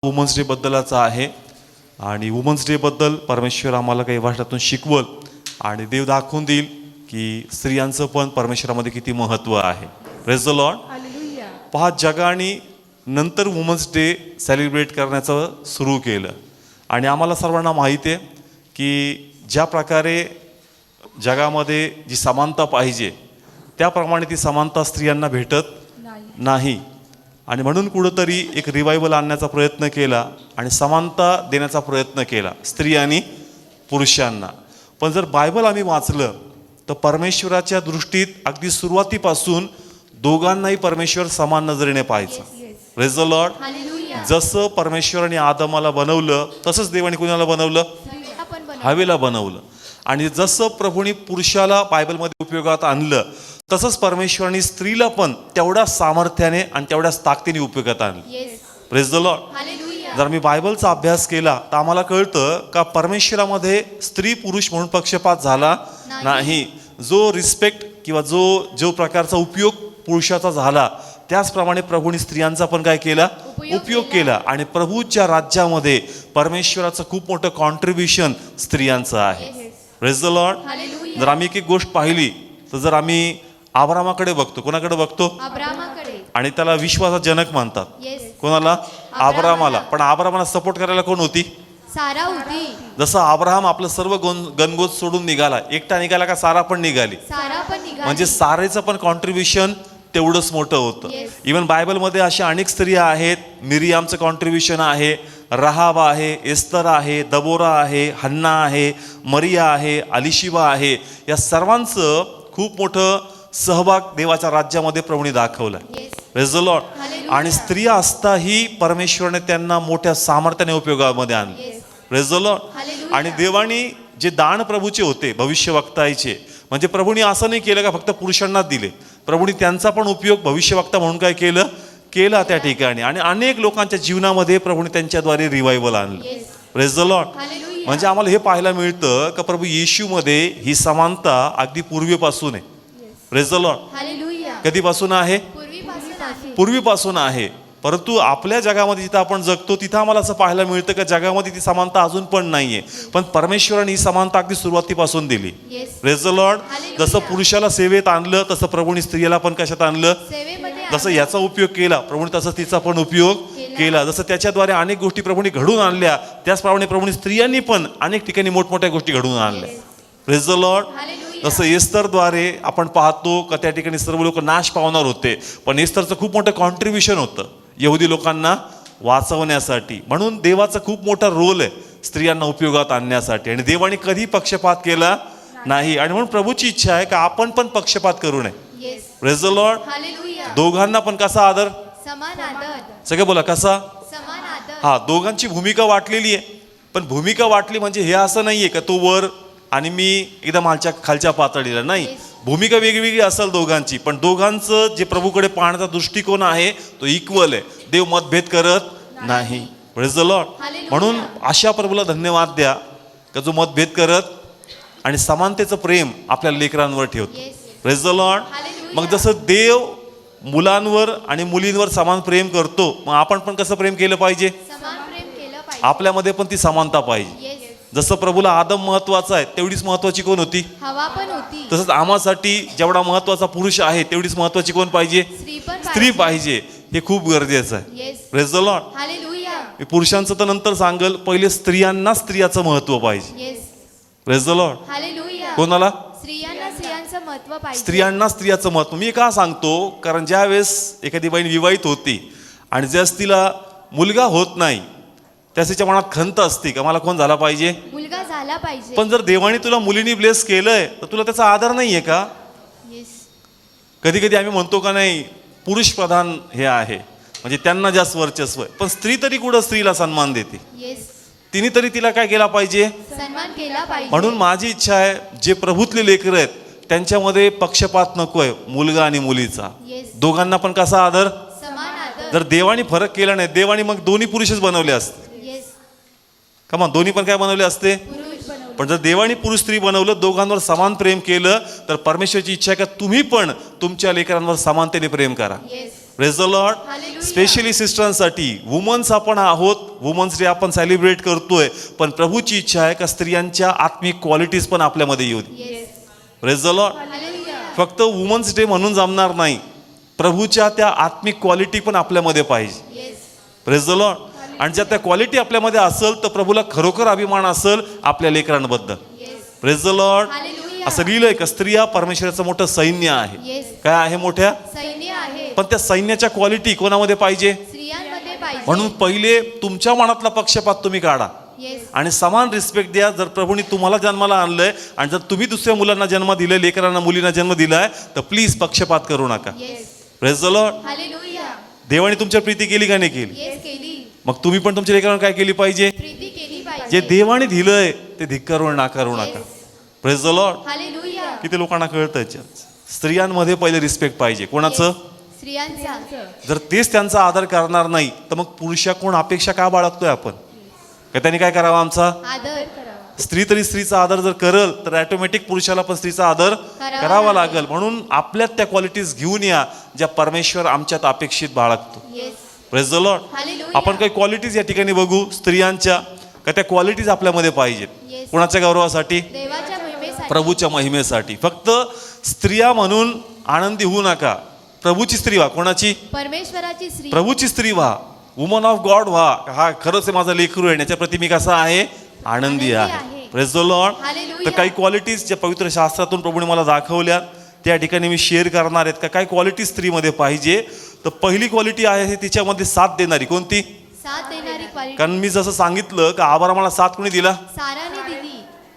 Women's day बद्दलाचा आहे आणि women's day बद्दल परमेश्वर आम्हाला काही भाषणातून शिकवल आणि देव दाखवून देईल की स्त्रियांचं पण परमेश्वरामध्ये किती महत्त्व आहे. Praise the Lord. पहा, जगाने नंतर वुमन्स डे सेलिब्रेट करण्याचं सुरू केलं आणि आम्हाला सर्वांना माहिती आहे की ज्या प्रकारे जगामध्ये जी समानता पाहिजे त्याप्रमाणे ती समानता स्त्रियांना भेटत नाही आणि म्हणून कुठंतरी एक रिवायवल आणण्याचा प्रयत्न केला आणि समानता देण्याचा प्रयत्न केला स्त्री आणि पुरुषांना. पण जर बायबल आम्ही वाचलं तर परमेश्वराच्या दृष्टीत अगदी सुरुवातीपासून दोघांनाही परमेश्वर समान नजरेने पाहायचा. Praise the Lord. जसं परमेश्वराने आदमाला बनवलं तसंच देवाने कुणाला बनवलं? हवेला बनवलं. आणि जसं प्रभूने पुरुषाला बायबलमध्ये उपयोगात आणलं तसंच परमेश्वराने स्त्रीला पण तेवढ्या सामर्थ्याने आणि तेवढ्याच ताकदीने उपयोगात आणलं. Praise the Lord. जर मी बायबलचा अभ्यास केला तर आम्हाला कळतं का परमेश्वरामध्ये स्त्री पुरुष म्हणून पक्षपात झाला नाही. जो रिस्पेक्ट किंवा जो प्रकारचा उपयोग पुरुषाचा झाला त्याचप्रमाणे प्रभूने स्त्रियांचा पण काय केला? उपयोग केला. आणि प्रभूच्या राज्यामध्ये परमेश्वराचं खूप मोठं कॉन्ट्रीब्युशन स्त्रियांचं आहे. Praise the Lord. जर आम्ही एक गोष्ट पाहिली तर जर आम्ही अब्रामाकडे बघतो, कोणाकडे बघतो? आणि त्याला विश्वासाचा जनक मानतात. कोणाला? अब्रामाला. पण अब्रामाला सपोर्ट करायला कोण होती? सारा होती. जसं अब्राहम आपलं सर्व गणगोत सोडून निघाला, एकटा निघाला का सारा पण निघाली. म्हणजे सारेचं पण कॉन्ट्रीब्युशन तेवढंच मोठं होतं. इव्हन बायबलमध्ये अशा अनेक स्त्रिया आहेत. मिरियामचं कॉन्ट्रीब्युशन आहे, रहाब आहे, एस्तर आहे, दबोरा आहे, हन्ना आहे, मरिया आहे, अलिशिबा आहे. या सर्वांचं खूप मोठं सहभाग देवाच्या राज्यामध्ये प्रभूने दाखवला. Praise the Lord. आणि स्त्रिया असताही परमेश्वराने त्यांना मोठ्या सामर्थ्याने उपयोगामध्ये आणले. Praise the Lord. आणि देवानी जे दान प्रभूचे होते भविष्यवक्ताचे, म्हणजे प्रभूने असं नाही केलं का फक्त पुरुषांना दिले, प्रभूने त्यांचा पण उपयोग भविष्यवक्ता म्हणून काय केला त्या ठिकाणी. आणि अनेक लोकांच्या जीवनामध्ये प्रभूने त्यांच्याद्वारे रिवायवल आणलं. Praise the Lord. म्हणजे आम्हाला हे पाहायला मिळतं का प्रभू येशूमध्ये ही समानता अगदी पूर्वीपासून आहे. Praise the Lord. कधीपासून आहे? पूर्वीपासून आहे. परंतु आपल्या जगामध्ये जिथं आपण जगतो तिथं आम्हाला असं पाहायला मिळतं का जगामध्ये ती समानता अजून पण नाहीये. पण परमेश्वराने ही समानता अगदी सुरुवातीपासून दिली. Praise the Lord. जसं पुरुषाला सेवेत आणलं तसं प्रभूने स्त्रियाला पण कशात आणलं? जसं याचा उपयोग केला प्रभूने तसं तिचा पण उपयोग केला. जसं त्याच्याद्वारे अनेक गोष्टी प्रभूने घडून आणल्या त्याचप्रमाणे प्रभूने स्त्रियांनी पण अनेक ठिकाणी मोठमोठ्या गोष्टी घडून आणल्या. Praise the Lord. जसं एस्तरद्वारे आपण पाहतो का त्या ठिकाणी सर्व लोक नाश पावणार होते, पण एस्तरचं खूप मोठं कॉन्ट्रीब्युशन होतं यहुदी लोकांना वाचवण्यासाठी. म्हणून देवाचा खूप मोठा रोल आहे स्त्रियांना उपयोगात आणण्यासाठी. आणि देवाने कधी पक्षपात केला नाही. आणि म्हणून प्रभूची इच्छा आहे का आपण पण पक्षपात करू नये. Praise the Lord. दोघांना पण कसा आदर? समान आदर. सगळे बोला कसा? समान आदर. हा, दोघांची भूमिका वाटलेली आहे. पण भूमिका वाटली म्हणजे हे असं नाहीये का तो वर आणि मी एकदम खालच्या पातळीला नाही. भूमिका वेगवेगळी असेल दोघांची, पण दोघांचं जे प्रभूकडे पाहण्याचा दृष्टिकोन आहे तो इक्वल आहे. देव मतभेद करत नाही. Praise the lord. म्हणून अशा प्रभूला धन्यवाद द्या का जो मतभेद करत आणि समानतेचं प्रेम आपल्या लेकरांवर ठेवतो. Praise the Lord. मग जसं देव मुलांवर आणि मुलींवर समान प्रेम करतो, मग आपण पण कसं प्रेम केलं पाहिजे? आपल्यामध्ये पण ती समानता पाहिजे. जसं प्रभूला आदम महत्वाचा आहे तेवढीच महत्वाची कोण होती? हवा पण होती. तसंच आम्हासाठी जेवढा महत्वाचा पुरुष आहे तेवढीच महत्वाची कोण पाहिजे? स्त्री पाहिजे. हे खूप गरजेचं आहे. Praise the Lord. पुरुषांचं तर नंतर सांगल, पहिले स्त्रियांना स्त्रियाचं महत्व पाहिजे. Praise the Lord. कोणाला? स्त्रियांना स्त्रियाचं महत्व. मी का सांगतो? कारण ज्या वेळेस एखादी बहीण विवाहित होती आणि ज्यावेळेस तिला मुलगा होत नाही त्यास तिच्या मनात खंत असते का मला कोण झाला पाहिजे? मुलगा झाला पाहिजे. पण जर देवाने तुला मुलीने ब्लेस केलंय तर तुला त्याचा आदर नाहीये का? कधी कधी आम्ही म्हणतो का नाही पुरुष प्रधान हे आहे म्हणजे त्यांना जास्त वर्चस्व आहे, पण स्त्री तरी कुठं स्त्रीला सन्मान देते? तिने तरी तिला काय केला पाहिजे? सन्मान केला पाहिजे. म्हणून माझी इच्छा आहे जे प्रभूतले लेकरं आहेत त्यांच्यामध्ये पक्षपात नकोय मुलगा आणि मुलीचा. दोघांना पण कसा आदर? समान आदर. जर देवाने फरक केला नाही, देवाने मग दोन्ही पुरुषच बनवले असते का? मग दोन्ही पण काय बनवले असते? पण जर देवाने पुरुष स्त्री बनवलं, दोघांवर समान प्रेम केलं तर परमेश्वरची इच्छा आहे का तुम्ही पण तुमच्या लेकरांवर समानतेने प्रेम करा. Praise the lord. Hallelujah. Specially सिस्टरांसाठी वुमन्स आपण आहोत, वुमन्स डे आपण सेलिब्रेट करतोय, पण प्रभूची इच्छा आहे का स्त्रियांच्या आत्मिक क्वालिटीज पण आपल्यामध्ये येऊ दे. Yes. Praise the lord. Hallelujah. फक्त वुमन्स डे म्हणून जमणार नाही, प्रभूच्या त्या आत्मिक क्वालिटी पण आपल्यामध्ये पाहिजे. येस. Praise the Lord. आणि जर त्या क्वालिटी आपल्यामध्ये असेल तर प्रभूला खरोखर अभिमान असेल आपल्या लेकरांबद्दल. Yes. Praise the lord. Hallelujah. असं लिहिलंय का स्त्रिया परमेश्वराचं मोठं सैन्य आहे. येस. काय आहे मोठ्या, सैन्य आहे. पण त्या सैन्याच्या क्वालिटी कोणामध्ये पाहिजे. स्त्रियांमध्ये पाहिजे. म्हणून पहिले तुमच्या मनातला पक्षपात तुम्ही काढा येस. आणि समान रिस्पेक्ट द्या. जर प्रभूने तुम्हाला जन्माला आणलंय आणि जर तुम्ही दुसऱ्या मुलांना जन्म दिले, लेकरांना मुलींना जन्म दिलाय, तर प्लीज पक्षपात करू नका. Yes. Praise the lord. Hallelujah. देवाने तुमच्या प्रीती केली का नाही केली. येस केली. मग तुम्ही पण तुमच्या लेकरांना काय केली पाहिजे. प्रीती केली पाहिजे. जे देवाने दिलंय ते धिक्कारून नाकारू नका. Praise the lord. हालेलुया. किती लोकांना कळतं स्त्रियांमध्ये पहिले रिस्पेक्ट पाहिजे. कोणाचं. स्त्रियांचा. जर तेच त्यांचा आदर करणार नाही तर मग पुरुषाकडून अपेक्षा का बाळगतोय आपण. का त्यांनी काय करावा आमचा. आदर करावा. स्त्री तरी स्त्रीचा आदर जर करल तर ऑटोमॅटिक पुरुषाला पण स्त्रीचा आदर करावा लागेल. म्हणून आपल्यात त्या क्वालिटीज घेऊन या ज्या परमेश्वर आमच्यात अपेक्षित बाळगतो. Yes. Praise the lord. Hallelujah. आपण काही क्वालिटीज या ठिकाणी बघू स्त्रियांच्या, का त्या क्वालिटीज आपल्यामध्ये पाहिजेत. Yes. कोणाच्या गौरवासाठी. देवाच्या महिमेसाठी. प्रभूच्या महिमेसाठी. फक्त स्त्रिया म्हणून आनंदी होऊ नका. प्रभूची स्त्री व्हा. कोणाची. परमेश्वराची स्त्री. प्रभूची स्त्री व्हा. वुमन ऑफ गॉड व्हा. हा खरंच आहे माझा लेकरू आहे, याच्या प्रती मी कसा आहे. आनंदी आहे. Praise the lord. हालेलुया. तर काही क्वालिटीज ज्या पवित्र शास्त्रातून प्रभूने मला दाखवल्या त्या ठिकाणी मी शेअर करणार आहेत. का काय क्वालिटी स्त्रीमध्ये पाहिजे. तर पहिली क्वालिटी आहे तिच्यामध्ये साथ देणारी. कोणती. साथ देणारी क्वालिटी. कारण मी जसं सांगितलं का आब्रामाला साथ कोणी दिला. साराने दिली.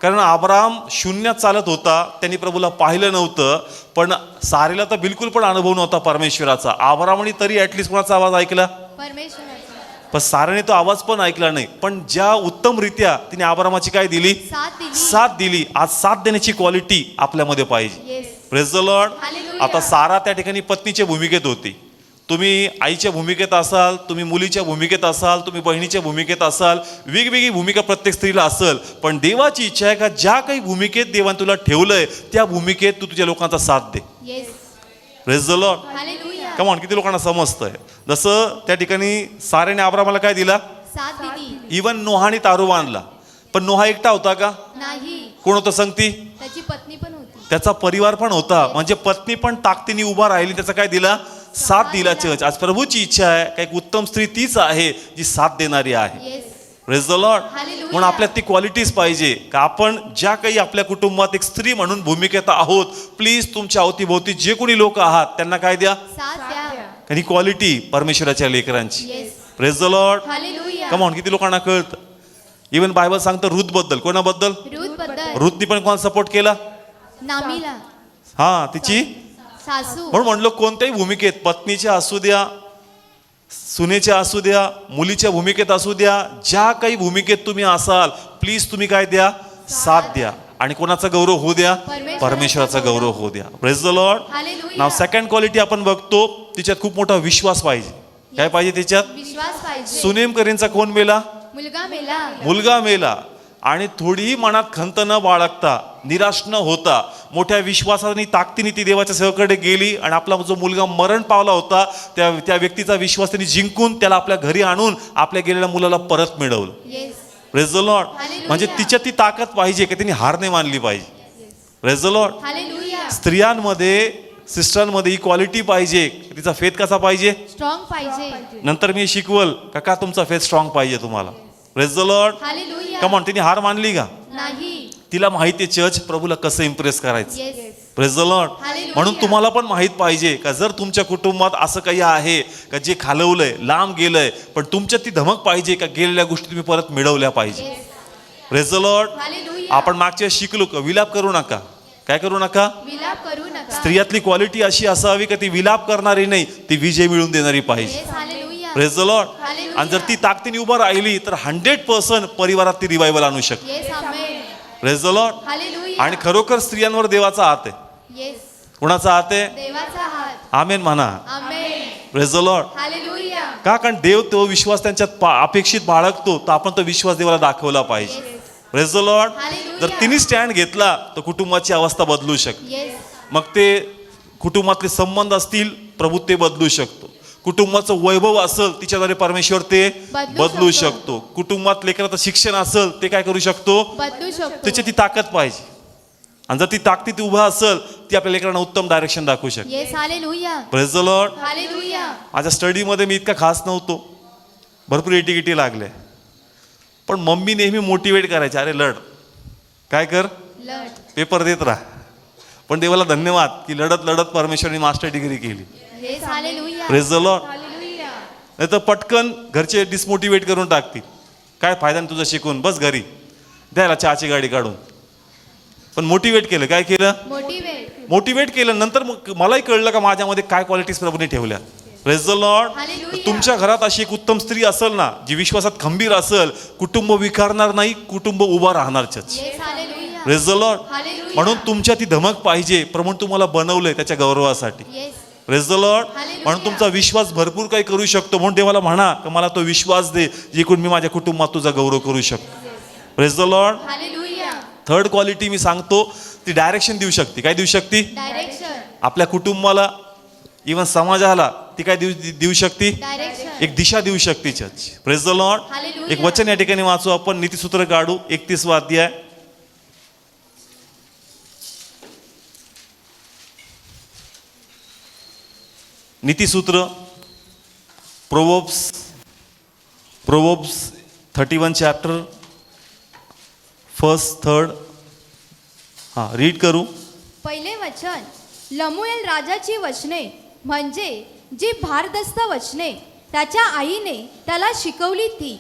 कारण आब्राम शून्यात चालत होता, त्यांनी प्रभूला पाहिलं नव्हतं, पण सारेला तर बिलकुल पण अनुभव नव्हता परमेश्वराचा. आब्रामने तरी ऍटलिस्ट कोणाचा आवाज ऐकला. परमेश्वराचा. पण सारेने तो आवाज पण ऐकला नाही. पण ज्या उत्तमरित्या तिने आब्रामाची काय दिली. साथ दिली. साथ दिली. आज साथ देण्याची क्वालिटी आपल्यामध्ये पाहिजे. Yes. Praise the lord. Hallelujah. आता सारा त्या ठिकाणी पत्नीच्या भूमिकेत होती. तुम्ही आईच्या भूमिकेत असाल, तुम्ही मुलीच्या भूमिकेत असाल, तुम्ही बहिणीच्या भूमिकेत असाल, वेगवेगळी भूमिका प्रत्येक स्त्रीला असेल. पण देवाची इच्छा आहे का ज्या काही भूमिकेत देवाने तुला ठेवलंय त्या भूमिकेत तू तुझ्या लोकांचा साथ दे. Yes. Praise the lord. Hallelujah. Come on. किती लोकांना समजतंय. जसं त्या ठिकाणी सारेने आब्रामाला काय दिला. साथ दिली. इवन नोहाने तारू बांधला. पण नोहा एकटा होता का. नाही. कोण होतं संगती. त्याची पत्नी पण होती. त्याचा परिवार पण होता. म्हणजे पत्नी पण ताकदीने उभा राहिली. त्याचा काय दिला. साथ दिला. चर्च आज प्रभूची इच्छा आहे का एक उत्तम स्त्री तीच आहे जी साथ देणारी आहे. Yes. Praise the lord. Hallelujah. म्हणून आपल्यात ती क्वालिटीज पाहिजे का आपण ज्या काही आपल्या कुटुंबात एक स्त्री म्हणून भूमिकेत आहोत, प्लीज तुमच्या अवतीभोवती जे कोणी लोक आहात त्यांना काय द्या. साथ द्या. कारण ही क्वालिटी परमेश्वराच्या लेकरांची. Yes. Praise the lord. Hallelujah. Come on. किती लोकांना कळतं. इवन बायबल सांगतं रूथ बद्दल. कोणाबद्दल. रूथ बद्दल. रूथनी पण कोणाला सपोर्ट केला. नामीला. हा तिची. सासू. म्हणून म्हणलो कोणत्याही भूमिकेत, पत्नीच्या असू द्या, सुनेच्या असू द्या, मुलीच्या भूमिकेत असू द्या, ज्या काही भूमिकेत तुम्ही असाल प्लीज तुम्ही काय द्या. साथ द्या. आणि कोणाचा गौरव होऊ द्या. परमेश्वराचा गौरव होऊ द्या. Praise the lord. Hallelujah. Now second quality आपण बघतो तिच्यात खूप मोठा विश्वास पाहिजे. काय पाहिजे त्याच्यात. विश्वास पाहिजे. सुनेम करींचा कोण मेला. मुलगा मेला. मुलगा मेला. आणि थोडीही मनात खंत न बाळगता, निराश न होता, मोठ्या विश्वासाने ताकदीने ती देवाच्या सेवेकडे गेली आणि आपला जो मुलगा मरण पावला होता त्या व्यक्तीचा विश्वास त्यांनी जिंकून त्याला आपल्या घरी आणून आपल्या गेलेल्या मुलाला परत मिळवलं. Yes. Praise the lord. Hallelujah. म्हणजे तिच्यात ती ताकद पाहिजे की त्यांनी हार नाही मानली पाहिजे. Praise the lord. हालेलुया. स्त्रियांमध्ये, सिस्टरांमध्ये ही क्वालिटी पाहिजे. तिचा फेथ कसा पाहिजे. स्ट्रॉंग पाहिजे. नंतर मी शिकवल का तुमचा फेथ स्ट्रॉंग पाहिजे तुम्हाला. Praise the lord. Hallelujah. Come on. तिने हार मानली का. नाही. तिला माहिती आहे चर्च प्रभूला कसं इम्प्रेस करायचं. Yes. Praise the lord. Hallelujah. म्हणून तुम्हाला पण माहित पाहिजे का जर तुमच्या कुटुंबात असं काही आहे का जे खालवलंय, लांब गेलंय, पण तुमच्यात ती धमक पाहिजे का गेलेल्या गोष्टी तुम्ही परत मिळवल्या पाहिजे. Yes. Praise the lord. Hallelujah. आपण मागच्या शिकलो का विलाप करू नका. काय करू नका. विलाप करू नका. स्त्रियातली क्वालिटी अशी असावी का ती विलाप करणारी नाही, ती विजय मिळवून देणारी पाहिजे. Yes. Hallelujah. Praise the lord. Hallelujah. आणि जर ती ताकदीने उभं राहिली तर 100% परिवारात ती रिवायवल आणू शकते. Yes. Amen. Praise the lord. Hallelujah. आणि खरोखर स्त्रियांवर देवाचा हात आहे. येस. कुणाचा हात आहे. देवाचा हात. आमेन म्हणा. Amen. Praise the lord. Hallelujah. का कारण देव तो विश्वास त्यांच्यात अपेक्षित बाळगतो, तर आपण तो विश्वास देवाला दाखवला पाहिजे. Praise the lord. हालेलुया. जर तिने स्टँड घेतला तर कुटुंबाची अवस्था बदलू शकते. येस. मग ते कुटुंबातले संबंध असतील प्रभू ते बदलू शकतो. कुटुंबाचं वैभव असेल तिच्याद्वारे परमेश्वर ते बदलू बदलू शकतो. शकतो. कुटुंबात लेकराचं शिक्षण असेल ते काय करू शकतो, बदलू शकतो. त्याची ती ताकद पाहिजे. आणि जर ती ताकद उभा असेल ती आपल्या लेकरांना उत्तम डायरेक्शन दाखवू शकते. Yes hallelujah. Praise the lord. Hallelujah. माझ्या स्टडीमध्ये मी इतका खास नव्हतो, भरपूर एटीगिटी लागले, पण मम्मी नेहमी मोटिवेट करायची, अरे लढ, काय कर, लढ. पेपर देत राहा. पण देवाला धन्यवाद की लढत लढत परमेश्वरने मास्टर डिग्री केली. Yes hallelujah. Praise the lord. Hallelujah. नाही तर पटकन घरचे डिसमोटिवेट करून टाकतील, काय फायदा नाही तुझं शिकून, बस घरी द्यायला चहाची गाडी काढून. पण मोटिवेट केलं, काय केलं, मोटिवेट केलं. नंतर मग मलाही कळलं का माझ्यामध्ये काय क्वालिटीज प्रभूने ठेवल्या. Praise the lord. हालेलुया. तुमच्या घरात अशी एक उत्तम स्त्री असेल ना, जी विश्वासात खंबीर असेल, कुटुंब विकारणार नाही, कुटुंब उभा राहणार. Church. Yes hallelujah. Praise the lord. Hallelujah. म्हणून तुमच्या ती धमक पाहिजे, प्रभूने तुम्हाला बनवलंय त्याच्या गौरवासाठी. Yes. Praise the lord. Hallelujah. म्हणून तुमचा विश्वास भरपूर काही करू शकतो. म्हणून देवाला म्हणा की मला तो विश्वास दे जिकडून मी माझ्या कुटुंबात तुझा गौरव करू शकतो. Praise the lord. Hallelujah. Third quality मी सांगतो, ती डायरेक्शन देऊ शकते. काय देऊ शकते, डायरेक्शन. आपल्या कुटुंबाला, इव्हन समाजाला ती काय देऊ शकते, डायरेक्शन. एक दिशा देऊ शकते. Church. Praise the lord. Hallelujah. एक वचन या ठिकाणी वाचू आपण, नीतिसूत्र काढू, 31वा अध्याय. नीतिसूत्र, प्रोवर्ब्स 31 चॅप्टर, फर्स्ट थर्ड. हा, रीड करू. पहिले वचन, लमुएल राजाची वचने म्हणजे जी भारदस्त वचने त्याच्या आईने त्याला शिकवली ती.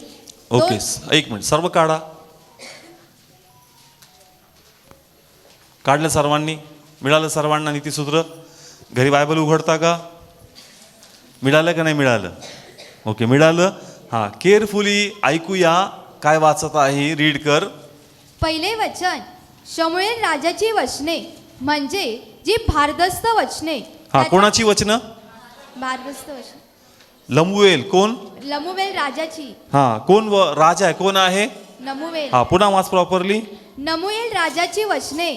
ओके, एक मिनिट, सर्व काढा. काढलं सर्वांनी, मिळालं सर्वांना नीतिसूत्र. घरी बायबल उघडता का, मिळालं का नाही मिळालं, ओके मिळालं. हां, केअरफुली ऐकूया काय वाचत आहे, रीड कर. पहिले वचन, शमूएल राजाची वचने म्हणजे जी भारदस्त वचने. हां, कोणाची वचनं, भारदस्त वचने. लमुएल कोण, लमुवेल राजाची. हां, कोण राजा आहे, कोण आहे, नमुवेल. हां पुन्हा वाच प्रॉपरली. नमुएल राजाची वचने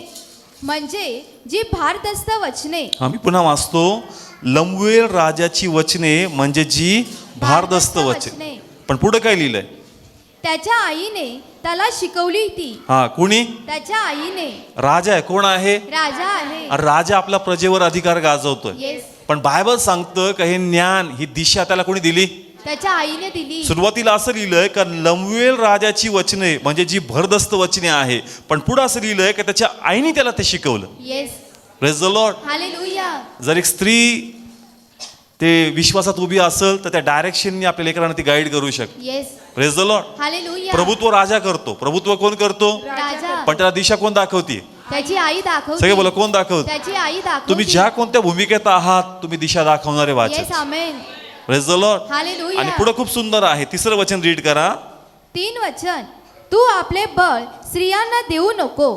म्हणजे जी भारदस्त वचने. हां, मी पुन्हा वाचतो. लमुएल राजाची वचने म्हणजे जी भारदस्त वचने. पण पुढे काय लिहिलंय, त्याच्या आईने त्याला शिकवली ती. हां, कुणी, त्याच्या आईने. राजा आहे, कोण आहे, राजा आहे. अरे राजा आपल्या प्रजेवर अधिकार गाजवतोय. येस. पण बायबल सांगतं का हे ज्ञान, ही दिशा त्याला कोणी दिली, त्याच्या आईने दिली. सुरुवातीला असं लिहिलंय का लमुएल राजाची वचने म्हणजे जी भरदस्त वचने आहे, पण पुढे असं लिहिलंय का त्याच्या आईने त्याला ते शिकवलं. Yes. Praise the lord. Hallelujah. जर एक स्त्री ते विश्वासात उभी असेल तर त्या डायरेक्शनने आपल्या लेकरांना ती गाईड करू शकते. Yes. Praise the lord. Hallelujah. प्रभुत्व राजा करतो, प्रभुत्व कोण करतो, राजा. पण त्याला दिशा कोण दाखवते, त्याची आई दाखवते. सगळे बोला, कोण दाखवते, त्याची आई दाखवते. तुम्ही ज्या कोणत्या भूमिकेत आहात तुम्ही दिशा दाखवणारे येस वाचक. Amen. Praise the lord. Hallelujah. आणि पुढे खूप सुंदर आहे, तिसरं वचन रीड करा. 3 वचन, तू आपले बळ स्त्रियांना देऊ नको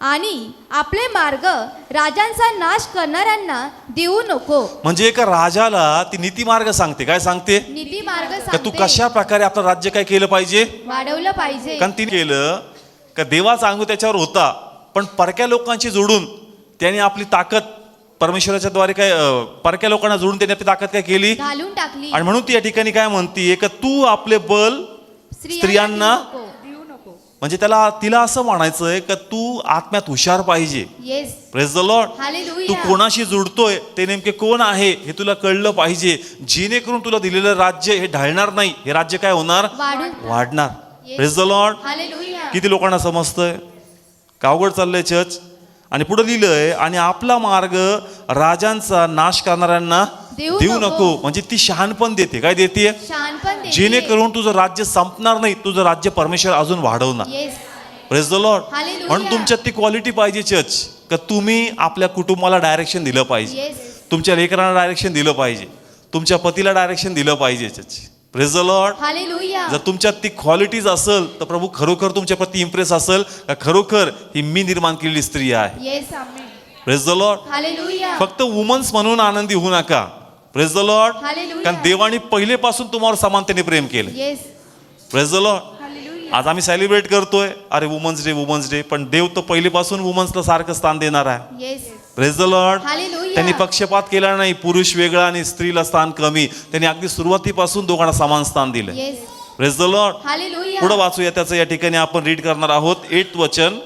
आणि आपले मार्ग राजांचा नाश करणाऱ्यांना देऊ नको. म्हणजे एका राजाला ती नीती मार्ग सांगते. काय सांगते, नीती मार्ग का तू सांगते. कशा प्रकारे आपलं राज्य काय केलं पाहिजे, वाढवलं पाहिजे. कारण तिने केलं का देवाचा अंग त्याच्यावर होता, पण परक्या लोकांशी जोडून त्याने आपली ताकद परमेश्वराच्या द्वारे काय परक्या लोकांना जोडून त्याने आपली ताकद काय केली, घालून टाकली. आणि म्हणून ती या ठिकाणी काय म्हणतीये का तू आपले बल स्त्रियांना, देऊ नको. म्हणजे तिला असं म्हणायचंय का तू आत्म्यात हुशार पाहिजे. Yes. Praise the lord. Hallelujah. तू कोणाशी जुडतोय ते नेमके कोण आहे हे तुला कळलं पाहिजे, जेणेकरून तुला दिलेलं राज्य हे ढाळणार नाही, हे राज्य काय होणार, वाढणार. Praise the lord. हालेलुया. किती लोकांना समजतंय का अवघड चाललंय चर्च. आणि पुढे लिहिलंय आणि आपला मार्ग राजांचा नाश करणाऱ्यांना देऊ नको. म्हणजे ती शहाणपण देते. काय देते, शहाणपण देते. जेणेकरून तुझं राज्य संपणार नाही, तुझं राज्य परमेश्वर अजून वाढवणार. Yes. Praise the lord. Hallelujah. म्हणून तुमच्यात ती क्वालिटी पाहिजे चर्च, का तुम्ही आपल्या कुटुंबाला डायरेक्शन दिलं पाहिजे, येस. तुमच्या लेकरांना डायरेक्शन दिलं पाहिजे, तुमच्या पतीला डायरेक्शन दिलं पाहिजे church. Praise the lord. Hallelujah. जर तुमच्यात ती क्वालिटीज असेल तर प्रभू खरोखर तुमच्या प्रती इम्प्रेस असेल का खरोखर ही मी निर्माण केलेली स्त्री आहे. Yes amen. Praise the lord. Hallelujah. फक्त वुमन्स म्हणून आनंदी होऊ नका. Praise the lord. हालेलुया. कारण देवाने पहिलेपासून तुम्हावर समानतेने प्रेम केलं. Yes. Praise the lord. Hallelujah. आज आम्ही सेलिब्रेट करतोय, अरे वुमन्स डे, पण देव तर पहिलेपासून वुमन्सला सारखं स्थान देणार आहे. Yes. Praise the lord. Hallelujah. त्यांनी पक्षपात केला नाही, पुरुष वेगळा आणि स्त्रीला स्थान कमी. त्यांनी अगदी सुरुवातीपासून दोघांना समान स्थान दिलं. Yes. Praise the lord. Hallelujah. पुढे वाचूया त्याचं, या ठिकाणी आपण रीड करणार आहोत 8th वचन.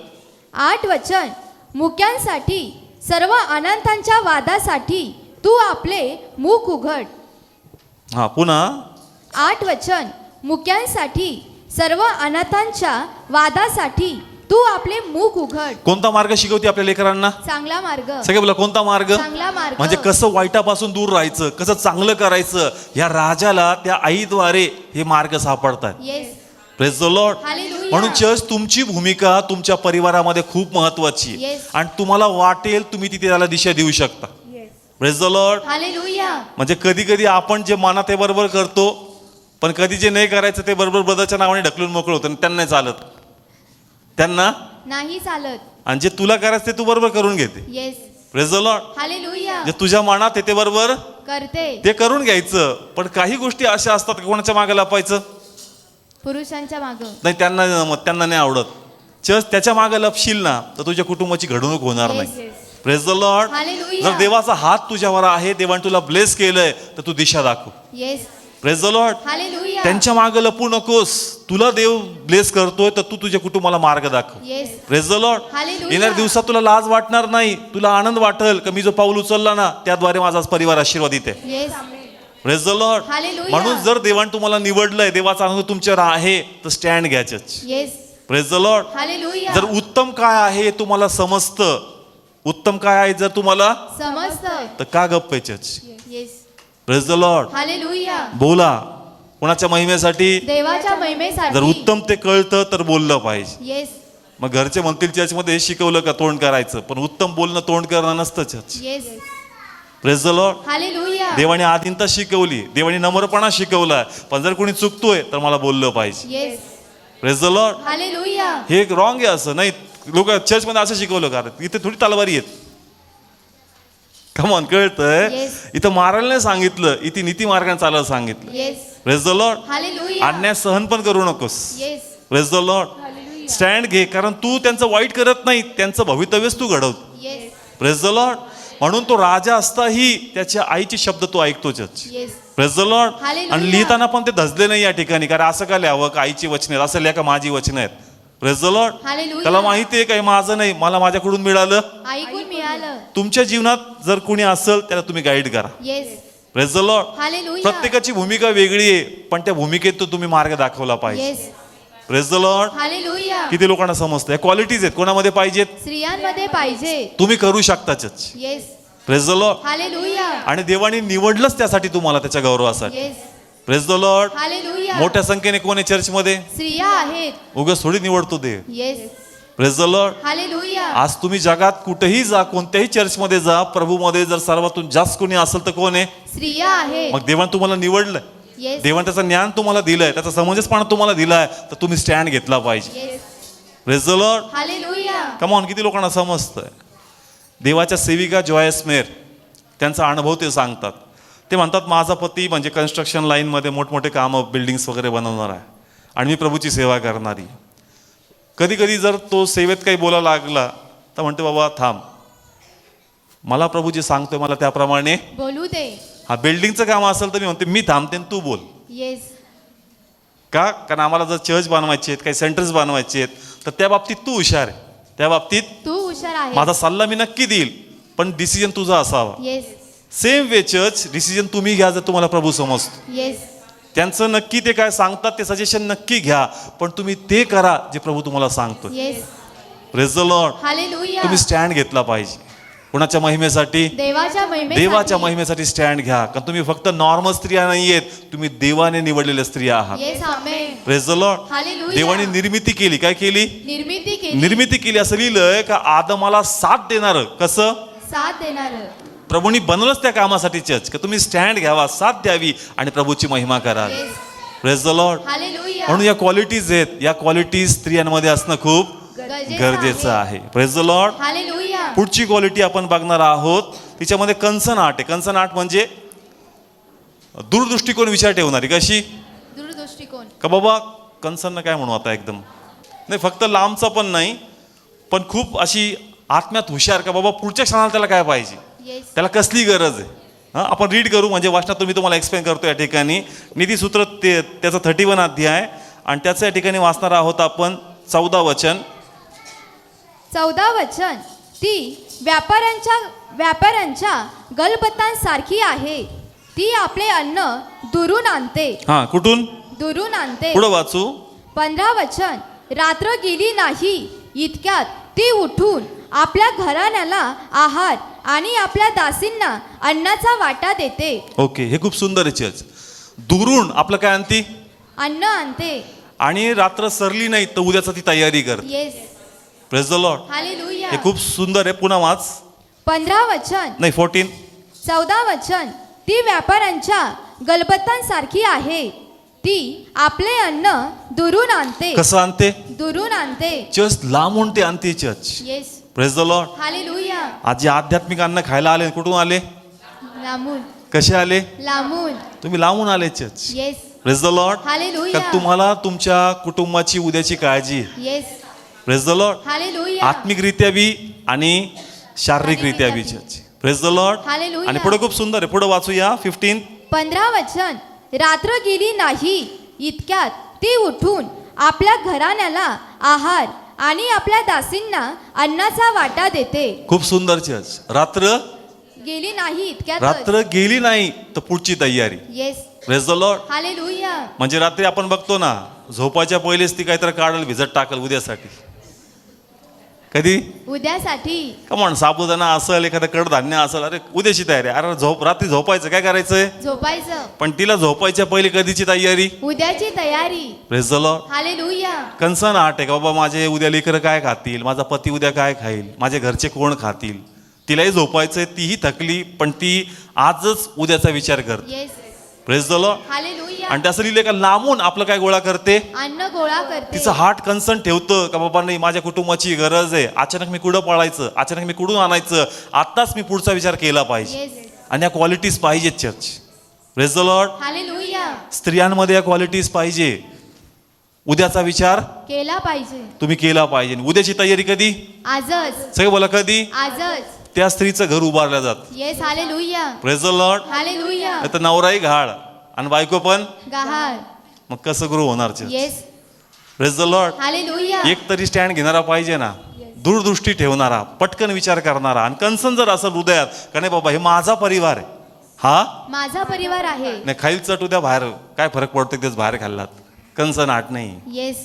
8 वचन. मुक्यांसाठी सर्व अनंतांच्या वादासाठी तू आपले मुख उघड. हा पुन्हा 8 वचन. मुक्यांसाठी सर्व अनाथांच्या वादासाठी तू आपले मुख उघड. कोणता मार्ग शिकवते आपल्या लेकरांना? चांगला मार्ग. सगळे बोला, कोणता मार्ग? चांगला मार्ग. म्हणजे कसं वाईटापासून दूर राहायचं, कसं चांगलं करायचं. या राजाला त्या आईद्वारे हे मार्ग सापडतात. Yes. Praise the lord. Hallelujah. म्हणून चर्च तुमची भूमिका तुमच्या परिवारामध्ये खूप महत्वाची आहे. Yes. आणि तुम्हाला वाटेल तुम्ही तिथे त्याला दिशा देऊ शकता. Praise the lord. हालेलुया. म्हणजे कधी कधी आपण जे मनात ते बरोबर करतो, पण कधी जे नाही करायचं ते बरोबर ब्रदरच्या नावाने ढकलून मोकळं होतं. त्यांना नाही चालत, त्यांना नाही चालत. आणि जे तुला करायचं ते तू बरोबर करून घेते. Yes. Praise the lord. Hallelujah. जे तुझ्या मनात आहे ते बरोबर करते. ते करून घ्यायचं. पण काही गोष्टी अशा असतात की कोणाच्या मागे लपायचं पुरुषांच्या माग नाही, त्यांना नाही जमत, त्यांना नाही आवडत. चर्च त्याच्या मागे लपशील ना तर तुझ्या कुटुंबाची घडवणूक होणार नाही. Praise the lord. हालेलुया. जर देवाचा हात तुझ्यावर आहे, देवाने तुला ब्लेस केलंय, तर तू दिशा दाखव. Yes. Praise the lord. Hallelujah. त्यांच्या मागे लपू नकोस. तुला देव ब्लेस करतोय तर तू तुझ्या कुटुंबाला मार्ग दाखव. Yes. Praise the lord. Hallelujah. येणाऱ्या दिवसात तुला लाज वाटणार नाही, तुला आनंद वाटेल की मी जो पाऊल उचलला ना त्याद्वारे माझा परिवार आशीर्वादित आहे. Yes. Praise the lord. Hallelujah. म्हणून जर देवाने तुम्हाला निवडलंय, देवाचा आनंद तुमच्यावर आहे, तर स्टँड घ्या church. Yes. Praise the lord. Hallelujah. जर उत्तम काय आहे तुम्हाला समजतं, उत्तम काय आहे जर तुम्हाला, समजत. तर का गप्प आहे church? Yes. Praise the lord. Hallelujah. बोला कोणाच्या महिमेसाठी. देवाच्या महिमेसाठी. जर उत्तम ते कळतं तर बोललं पाहिजे. येस. मग घरचे म्हणतील चर्चमध्ये हे शिकवलं का तोंड करायचं, पण उत्तम बोलणं तोंड करणं नसतं church. Yes. Praise the lord. Hallelujah. देवाने आधीनता शिकवली, देवाने नम्रपणा शिकवला, पण जर कोणी चुकतोय तर मला बोललं पाहिजे. Yes. Praise the lord. Hallelujah. हे रॉंग आहे असं नाही. लोक चर्चमध्ये असं शिकवलं का इथे थोडी तलवारी आहेत. कमॉन, कळतंय? Yes. इथं मारायला नाही सांगितलं, इथे नीती मार्गाने चालायला सांगितलं. Yes. Praise the lord. Hallelujah. अन्याय सहन पण करू नकोस. Yes. Praise the Lord. Stand घे, कारण तू त्यांचं वाईट करत नाही, त्यांचं भवितव्यच तू घडवतो. येस. Praise the lord. म्हणून तो राजा असताही त्याच्या आईचे शब्द तो ऐकतो church. Yes. Praise the lord. Hallelujah. आणि लिहिताना पण ते धजले नाही या ठिकाणी, कारण असं का लिहावं का आईची वचने आहेत, असं लिहा का माझी वचने आहेत. Praise the lord. हालेलुया. त्याला माहिती आहे काय माझं नाही, मला माझ्याकडून मिळालं. ऐकून मिळालं. तुमच्या जीवनात जर कोणी असेल त्याला तुम्ही गाईड करा. Yes. Praise the lord. Hallelujah. प्रत्येकाची भूमिका वेगळी आहे, पण त्या भूमिकेत तो तुम्ही मार्ग दाखवला पाहिजे. Yes. Praise the lord. Hallelujah. किती लोकांना समजतं क्वालिटीज आहेत कोणामध्ये पाहिजेत, स्त्रियांमध्ये पाहिजे. तुम्ही करू शकता church. Yes. Praise the lord. Hallelujah. आणि देवाने निवडलंच त्यासाठी तुम्हाला, त्याच्या गौरवासाठी. Yes. Praise the lord. Hallelujah. मोठ्या संख्येने कोण आहे चर्चमध्ये? स्त्रिया आहेत. उगाच थोडी निवडतो देव. Yes. Praise the lord. Hallelujah. आज तुम्ही जगात कुठेही जा, कोणत्याही चर्चमध्ये जा, प्रभूमध्ये जर सर्वातून जास्त कोणी असेल तर कोण आहे? स्त्रिया आहेत. मग देवाने तुम्हाला निवडलंय, येस. देवाने त्याचं ज्ञान तुम्हाला दिलंय, त्याचा समंजसपणा तुम्हाला दिलाय, तर तुम्ही स्टँड घेतला पाहिजे. Yes. Praise the lord. Hallelujah. Come on, किती लोकांना समजतंय? देवाच्या सेविका जॉयस मेर, त्यांचा अनुभव ते सांगतात. ते म्हणतात माझा पती म्हणजे कन्स्ट्रक्शन लाईनमध्ये मोठमोठे कामं, बिल्डिंग्स वगैरे बनवणार आहे आणि मी प्रभूची सेवा करणारी. कधी कधी जर तो सेवेत काही बोलायला लागला तर म्हणते बाबा थांब, मला प्रभू जे सांगतोय मला त्याप्रमाणे बोलू दे. हा बिल्डिंगचं काम असेल तर मी म्हणते मी थांबते आणि तू बोल. येस. का? कारण आम्हाला जर चर्च बनवायचे आहेत, काही सेंटर्स बनवायचे आहेत, तर त्या बाबतीत तू हुशार आहे, त्या बाबतीत तू हुशार आहे. माझा सल्ला मी नक्की देईल, पण डिसिजन तुझा असावा. Yes. Same way church decision तुम्ही घ्या जर तुम्हाला प्रभू समजतो. येस. त्यांचं नक्की ते काय सांगतात ते सजेशन नक्की घ्या, पण तुम्ही ते करा जे प्रभू तुम्हाला सांगतो. Yes. Praise the lord. Hallelujah. तुम्ही स्टँड घेतला पाहिजे. कुणाच्या महिमेसाठी? देवाच्या महिमेसाठी. देवाच्या महिमेसाठी स्टँड घ्या, कारण तुम्ही फक्त नॉर्मल स्त्रिया नाहीयेत, तुम्ही देवाने निवडलेल्या स्त्रिया आहात. Yes. Amen. Praise the lord. Hallelujah. देवाने निर्मिती केली. काय केली? निर्मिती केली. निर्मिती केली. असं लिहिलंय का आदमाला साथ देणार. कसं? साथ देणार. प्रभूंनी बनवलंच त्या कामासाठी चर्च, का तुम्ही स्टँड घ्यावा, साथ द्यावी आणि प्रभूची महिमा करावी. Yes. Praise the lord. Hallelujah. म्हणून या क्वालिटीज आहेत, या क्वालिटीज स्त्रियांमध्ये असणं खूप गरजेचं आहे. Praise the lord. हालेलुया. पुढची क्वालिटी आपण बघणार आहोत, तिच्यामध्ये कन्सर्न आर्ट आहे. कन्सर्न आर्ट म्हणजे दूरदृष्टिकोन विचार ठेवणारी. कशी? दूरदृष्टिकोन. का बाबा कन्सर्न काय म्हणू आता एकदम नाही, फक्त लांबचा पण नाही, पण खूप अशी आत्म्यात हुशार का बाबा पुढच्या क्षणाला त्याला काय पाहिजे, येस त्याला कसली गरज आहे. हां, आपण रीड करू म्हणजे वाचनातून मी तुम्हाला एक्सप्लेन करतो या ठिकाणी. नीतिसूत्र त्याचा 31 अध्याय आणि त्याचं या ठिकाणी वाचणार आहोत आपण 14 वचन. 14 वचन. ती व्यापाऱ्यांच्या गलबतांसारखी आहे. ती आपले अन्न दुरून आणते. हां, कुठून? दुरून आणते. पुढं वाचू. 15 वचन. रात्र गेली नाही इतक्यात ती उठून आपल्या घराण्याला आहार आणि आपल्या दासींना अन्नाचा वाटा देते. ओके, हे खूप सुंदर आहे चर्च. दुरून आपलं काय आणती? अन्न आणते. आणि रात्र सरली नाही तर उद्याचा ती तयारी करते. Yes. Praise the lord. Hallelujah. हे खूप सुंदर आहे. पुन्हा वाच. 15 वचन. नाही 14. 14 वचन. ती व्यापाऱ्यांच्या गलबतांसारखी आहे. ती आपले अन्न दुरून आणते. कसं आणते? दुरून आणते. चर्च लांबून ते आणते church. Yes. Praise the lord. Hallelujah. आज जे आध्यात्मिक अन्न खायला आले कुठून आले? लांबून. कसे आले? लांबून. तुम्ही लांबून आले church. Yes. Praise the lord. Hallelujah. का तुम्हाला तुमच्या कुटुंबाची उद्याची काळजी आहे. Yes. Praise the lord. Hallelujah. आत्मिकरित्या बी आणि शारीरिकरित्या बी church. Praise the lord. Hallelujah. आणि पुढे खूप सुंदर आहे. पुढे वाचूया 15. 15 वचन. रात्र गेली नाही इतक्यात ती उठून आपल्या घराण्याला आहार आणि आपल्या दासींना अन्नाचा वाटा देते. खूप सुंदर चर्च. रात्र गेली नाही इतक्यात. रात्र गेली नाही तर पुढची तयारी. Yes. Praise the lord. Hallelujah. म्हणजे रात्री आपण बघतो ना, झोपायच्या पहिलेच ती काहीतरी काढल भिजत टाकल उद्यासाठी. कधी? उद्यासाठी. कमॉन, साबुदाणा असेल, एखादं कडधान्य असेल, अरे उद्याची तयारी. अरे रात्री झोपायचं, काय करायचंय? झोपायचं. पण तिला झोपायच्या पहिले कधीची तयारी? उद्याची तयारी. Praise the lord. Hallelujah. Concern आट आहे का बाबा माझे उद्या लेकरं काय खातील, माझा पती उद्या काय खाईल, माझे घरचे कोण खातील. तिलाही झोपायचंय, तीही थकली, पण ती आजच उद्याचा विचार करते. Yes. Praise the lord. Hallelujah. आणि त्याचं लिहिलंय का लांबून आपलं काय गोळा करते? अन्न गोळा करते. तिचं हार्ट कन्सर्न ठेवतं का बाबा नाही माझ्या कुटुंबाची गरज आहे, अचानक मी कुठं पळायचं, अचानक मी कुठून आणायचं, आताच मी पुढचा विचार केला पाहिजे. येस. आणि या क्वालिटीज पाहिजेत church. Praise the lord. Hallelujah. स्त्रियांमध्ये या क्वालिटीज पाहिजे. उद्याचा विचार केला पाहिजे. तुम्ही केला पाहिजे. उद्याची तयारी कधी? आजच. सगळे बोला कधी? आजच. त्या स्त्रीचं घर उभारलं जात. Yes. Hallelujah. Praise the lord. Hallelujah. तर नवराही घाळ आणि बायको पण, गहाळ. मग कसं ग्रो होणार church? Yes. Praise the lord. Hallelujah. एक तरी स्टँड घेणारा पाहिजे ना, दूरदृष्टी ठेवणारा, पटकन विचार करणारा. आणि कन्सर्न जर असं हृदयात का नाही बाबा हे माझा परिवार आहे, हा माझा परिवार आहे. नाही खाईल चट उद्या बाहेर काय फरक पडतो तेच बाहेर खाल्लात. कन्सर्न आट नाही. Yes.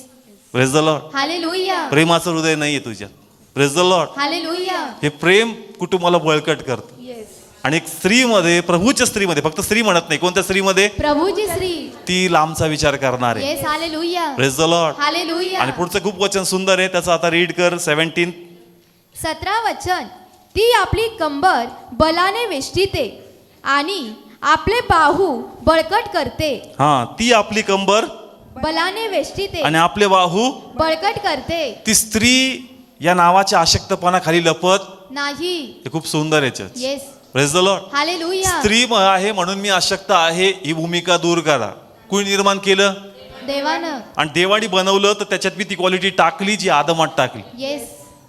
Praise the lord. Hallelujah. प्रेमाचं हृदय नाहीये तुझ्यात. Praise the lord. हालेलुया. हे प्रेम कुटुंबाला बळकट करतं. येस. आणि एक स्त्रीमध्ये, प्रभूच्या स्त्रीमध्ये, फक्त स्त्री म्हणत नाही, कोणत्या स्त्रीमध्ये? प्रभूची स्त्री. ती लांबचा विचार करणार आहे. Yes. Hallelujah. Praise the lord. Hallelujah. आणि पुढचं खूप वचन सुंदर आहे, त्याचं आता रीड कर 17. 17 वचन. ती आपली कंबर बलाने वेष्टीते आणि आपले बाहू बळकट करते. हा, ती आपली कंबर बलाने वेष्टीते आणि आपले बाहू. बळकट करते. ती स्त्री या नावाच्या अशक्तपणाखाली लपत नाही. हे खूप सुंदर आहे church. Yes. Praise the lord. Hallelujah. स्त्री आहे म्हणून मी अशक्त आहे ही भूमिका दूर करा. कुणी निर्माण केलं? देवानं. आणि देवानी बनवलं तर त्याच्यात मी ती क्वालिटी टाकली जी आदमात टाकली. Yes.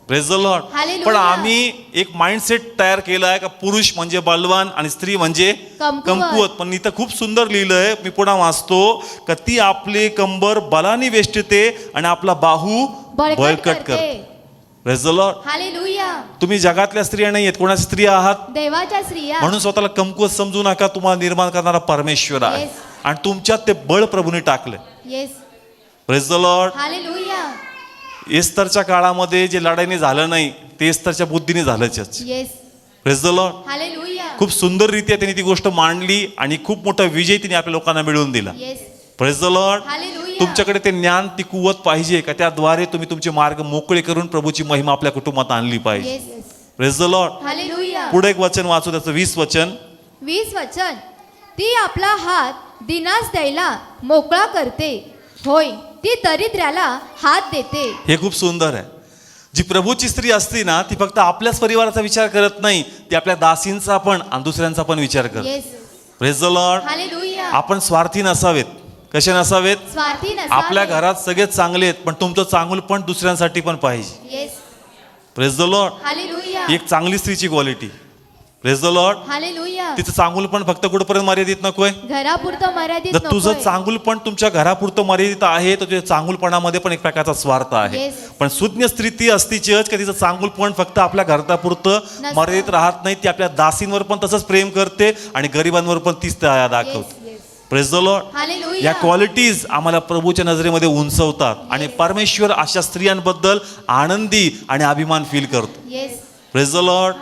Praise the lord. Hallelujah. पण आम्ही एक माइंडसेट तयार केला आहे का पुरुष म्हणजे बलवान आणि स्त्री म्हणजे कमकुवत. पण इथं खूप सुंदर लिहिलंय, मी पुन्हा वाचतो का ती आपले कंबर बलाने वेष्टते आणि आपला बाहू बळकट करते. Praise the lord. हालेलुया. तुम्ही जगातल्या स्त्रिया नाही आहेत, कोणाच्या स्त्रिया आहात? देवाच्या स्त्रिया. म्हणून स्वतःला कमकुवत समजू नका. तुम्हाला निर्माण करणारा परमेश्वर आहे. Yes. आणि तुमच्यात ते बळ प्रभूने टाकलं. Yes. Praise the lord. Hallelujah. एस्तरच्या काळामध्ये जे लढाईने झालं नाही ते एस्तरच्या बुद्धीने झालं church. Yes. Praise the lord. Hallelujah. खूप सुंदररित्या त्यांनी ती गोष्ट मांडली आणि खूप मोठा विजय तिने आपल्या लोकांना मिळवून दिला. Yes. Praise the lord. Hallelujah. तुमच्याकडे ते ज्ञान, ती कुवत पाहिजे का त्याद्वारे तुम्ही तुमचे मार्ग मोकळे करून प्रभूची महिमा आपल्या कुटुंबात आणली पाहिजे. Yes. Praise the lord. Hallelujah. पुढे एक वचन वाचू, त्याचं 20 वचन. 20 वचन. ती आपला हात दिनास द्यायला मोकळा करते. होय, ती दरिद्र्याला हात देते. हे खूप सुंदर आहे. जी प्रभूची स्त्री असते ना ती फक्त आपल्याच परिवाराचा विचार करत नाही, ती आपल्या दासींचा पण आणि दुसऱ्यांचा पण विचार करते. Yes. Praise the lord. Hallelujah. आपण स्वार्थी नसावेत. कसे नसावेत? स्वार्थी नसावे. आपल्या घरात सगळेच चांगले आहेत पण तुमचं चांगलं पण दुसऱ्यांसाठी पण पाहिजे. Yes. Praise the lord. Hallelujah. एक चांगली स्त्रीची quality. Praise the lord. Hallelujah. तिचं चांगुलपण फक्त कुठपर्यंत मर्यादित नकोय. घरापुरतं मर्यादित जर तुझं नकोय. चांगुलपण तुमच्या घरापुरतं मर्यादित आहे तर तुझ्या चांगुलपणामध्ये पण एक प्रकारचा स्वार्थ आहे. Yes. पण सुज्ञ स्त्री ती असती चर्च का तिचं चांगुलपण फक्त आपल्या घरापुरतं नसतं. मर्यादित राहत नाही. ती आपल्या दासींवर पण तसंच प्रेम करते आणि गरिबांवर पण तीच दया दाखवते. Praise the Lord. या हालेलुया. क्वालिटीज आम्हाला प्रभूच्या नजरेमध्ये उंचवतात आणि परमेश्वर अशा स्त्रियांबद्दल आनंदी आणि अभिमान फील करतो. येस. Praise the lord.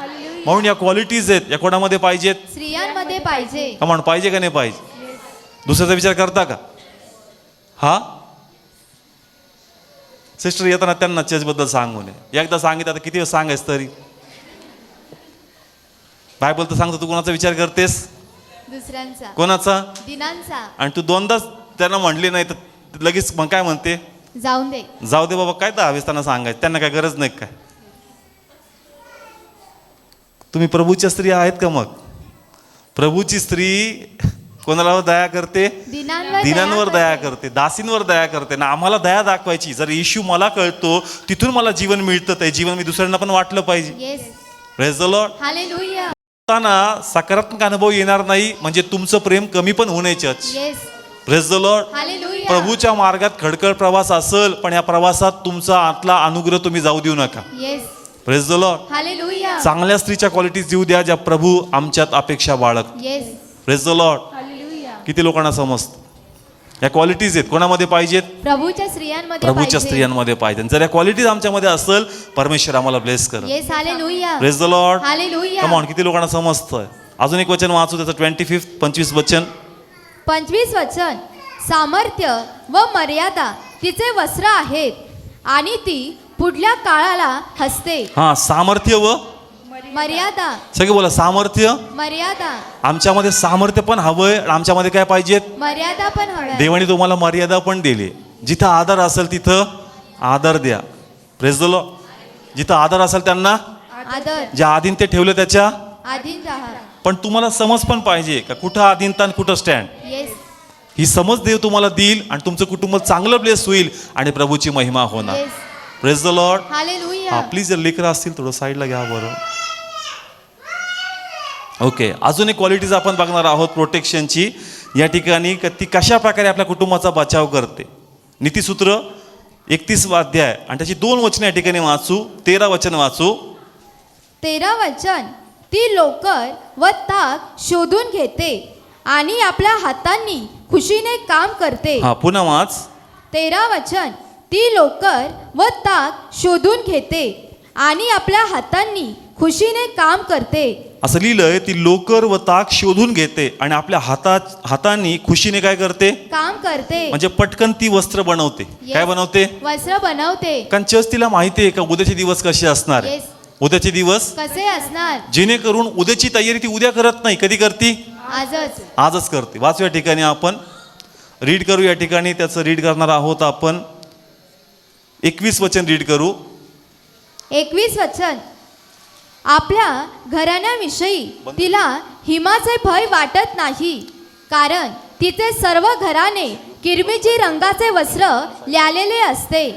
म्हणून या क्वालिटीज आहेत या कोणामध्ये पाहिजेत. स्त्रियांमध्ये पाहिजे. कमान पाहिजे का नाही पाहिजे. दुसऱ्याचा विचार करता का. हा सिस्टर येताना त्यांना चर्चबद्दल सांगू नये. एकदा सांगितलं आता किती वेळ सांगायचं तरी. बायबल तर सांगतो तू कोणाचा विचार करतेस. दुसऱ्यांचा. कोणाचा. दिनांचा. आणि तू दोनदाच त्यांना म्हणली नाही तर लगेच मग काय म्हणते. जाऊन दे. जाऊ दे बाबा काय तर त्यांना सांगायचं. त्यांना काय गरज नाही काय. तुम्ही प्रभूच्या स्त्री आहेत का मग. प्रभूची स्त्री कोणाला दया करते. दिनांवर दया करते. दासींवर दया करते ना. आम्हाला दया दाखवायची. जर इश्यू मला कळतो तिथून मला जीवन मिळतं ते जीवन मी दुसऱ्यांना पण वाटलं पाहिजे. Yes. Praise the lord. Hallelujah. सकारात्मक अनुभव येणार नाही म्हणजे तुमचं प्रेम कमी पण होऊ नये church. Yes. Praise the lord. Hallelujah. प्रभूच्या मार्गात खडखड प्रवास असेल पण या प्रवासात तुमचा आतला अनुग्रह तुम्ही जाऊ देऊ नका. Yes. Praise the lord. Hallelujah. चांगल्या स्त्रीच्या क्वालिटीज देऊ द्या ज्या प्रभू आमच्यात अपेक्षा बाळग. Yes. Praise the lord. Hallelujah. किती लोकांना समजतं. या क्वालिटीज आहेत कोणामध्ये पाहिजेत. प्रभूच्या स्त्रियांमध्ये प्रभूच्या पाहिजे. स्त्रियांमध्ये पाहिजे. जर या क्वालिटीज आमच्यामध्ये असेल परमेश्वर आम्हाला ब्लेस कर. Yes. Hallelujah. Praise the lord. Hallelujah. Come on किती लोकांना समजतंय. अजून एक वचन वाचू त्याचं 25 वचन. 25 वचन. सामर्थ्य व मर्यादा तिचे वस्त्र आहेत आणि ती पुढल्या काळाला हसते. हा सामर्थ्य व मर्यादा. सगळे बोला सामर्थ्य. मर्यादा. आमच्यामध्ये सामर्थ्य पण हवंय. आमच्यामध्ये काय पाहिजेत. मर्यादा पण हव्या. देवाने तुम्हाला मर्यादा पण दिली. जिथं आदर असेल तिथं आदर द्या. Praise the Lord. जिथं आदर असेल त्यांना आदर. ज्या आधीन ते ठेवलं त्याच्या आधीन राहा. पण तुम्हाला समज पण पाहिजे का कुठं आधीनता आणि कुठं स्टँड. येस. ही समज देव तुम्हाला देईल आणि तुमचं कुटुंब चांगलं ब्लेस होईल आणि प्रभूची महिमा होणार. Yes. Praise the lord. Hallelujah. Please जर लेकरं असतील थोडं साईडला घ्या बरं. ओके अजून एक क्वालिटीज आपण बघणार आहोत प्रोटेक्शनची. या ठिकाणी ती कशा प्रकारे आपल्या कुटुंबाचा बचाव करते. नीतिसूत्र 31 अध्याय आणि त्याची 2 वचने या ठिकाणी वाचू. 13 वचन वाचू. 13 वचन. ती लोकर व ताक शोधून घेते आणि आपल्या हातांनी खुशीने काम करते. हा पुन्हा वाच. 13 वचन. ती लोकर व ताक शोधून घेते आणि आपल्या हातांनी खुशीने काम करते. असं लिहिलंय ती लोकर व ताक शोधून घेते आणि आपल्या हातांनी खुशीने काय करते. काम करते. म्हणजे पटकन ती वस्त्र बनवते. काय बनवते. वस्त्र बनवते. कारण चर्च तिला माहिती आहे का उद्याचे दिवस कसे असणार. Yes. उद्याचे दिवस कसे असणार. जेणेकरून उद्याची तयारी ती उद्या करत नाही. कधी करती. आजच करते. वाचू या ठिकाणी आपण रीड करू. या ठिकाणी त्याचं रीड करणार आहोत आपण. 21 वचन रीड करू. 21 वचन. आपल्या घराण्याविषयी तिला हिमाचे भय वाटत नाही कारण तिचे सर्व घराणे किरमिजी रंगाचे वस्त्र ल्यालेले असते.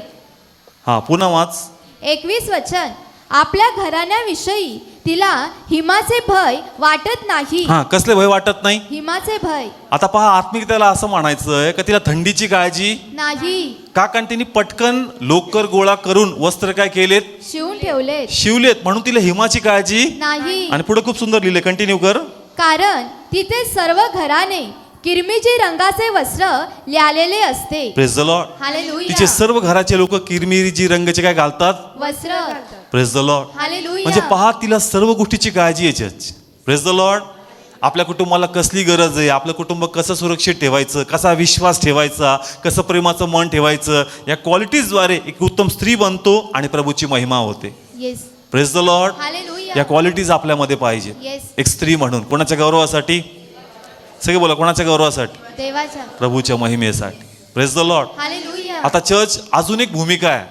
हा पुन्हा वाच. 21 वचन. आपल्या घराण्याविषयी तिला हिमाचे भय वाटत नाही. हा कसले भय वाटत नाही. हिमाचे भय. आता पहा आत्मिकतेला असं म्हणायचंय का तिला थंडीची काळजी नाही. का कारण तिने पटकन लोकर गोळा करून वस्त्र काय केलेत. शिवून ठेवलेत. शिवलेत म्हणून तिला हिमाची काळजी नाही. आणि पुढे खूप सुंदर लिहिले. कंटिन्यू कर. कारण तिथे सर्व घराने किरमिजी रंगाचे वस्त्र ल्यालेले असते. Praise the lord. हालेलुया. तिचे सर्व घराचे लोक किरमिजी रंगाचे काय घालतात. वस्त्र. Praise the lord. हालेलुया. म्हणजे पहा तिला सर्व गोष्टीची काळजी आहे चर्च. Praise the Lord. आपल्या कुटुंबाला कसली गरज आहे. आपलं कुटुंब कसं सुरक्षित ठेवायचं. कसा विश्वास ठेवायचा. कसं प्रेमाचं मन ठेवायचं. या क्वालिटीजद्वारे एक उत्तम स्त्री बनतो आणि प्रभूची महिमा होते. Yes. Praise the lord. Hallelujah. या क्वालिटीज आपल्यामध्ये पाहिजे. येस. एक स्त्री म्हणून कोणाच्या गौरवासाठी. सगळे बोला कोणाच्या गौरवासाठी. देवाच्या. प्रभूच्या महिमेसाठी. Praise the lord. हालेलुया. आता चर्च अजून एक भूमिका आहे